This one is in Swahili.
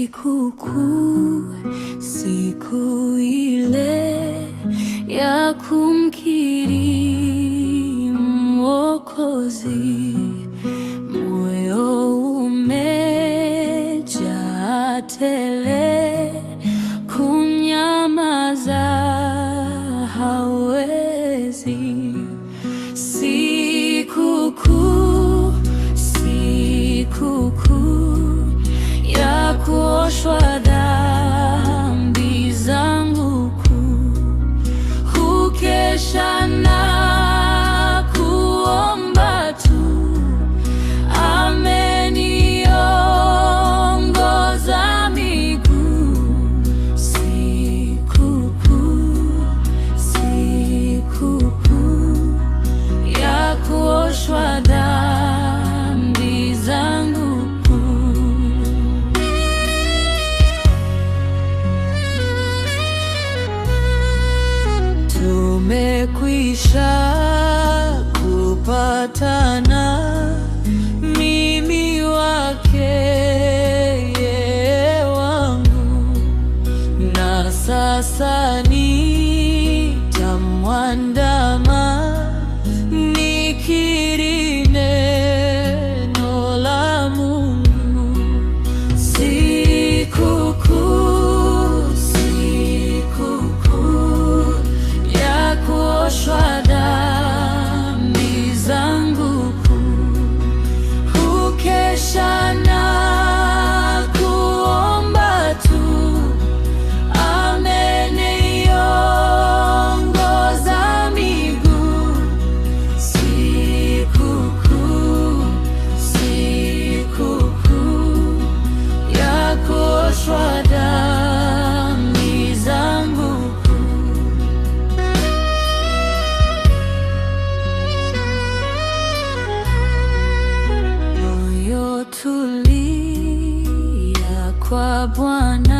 sikukuu, siku ile ya kumkiri Mwokozi. Moyo umejaa tele, kunyamaza hawezi. Sikukuu, sikukuu ya kuoshwa dhambi zangu kuu, hukesha na kuomba tu, ameniongoza miguu. Sikukuu, sikukuu ya kuoshwa dhambi zangu. Tumekwisha kupatana, mimi wake yeye wangu, na sasa nitamwandama nikiri neno la Mungu. Sikukuu, sikukuu ya kuoshwa dhambi zangu kuu, hukesha na kuomba tu, ameniongoza miguu. Sikukuu, sikukuu ya kuoshwa dhambi zangu. Moyo tulia kwa Bwana.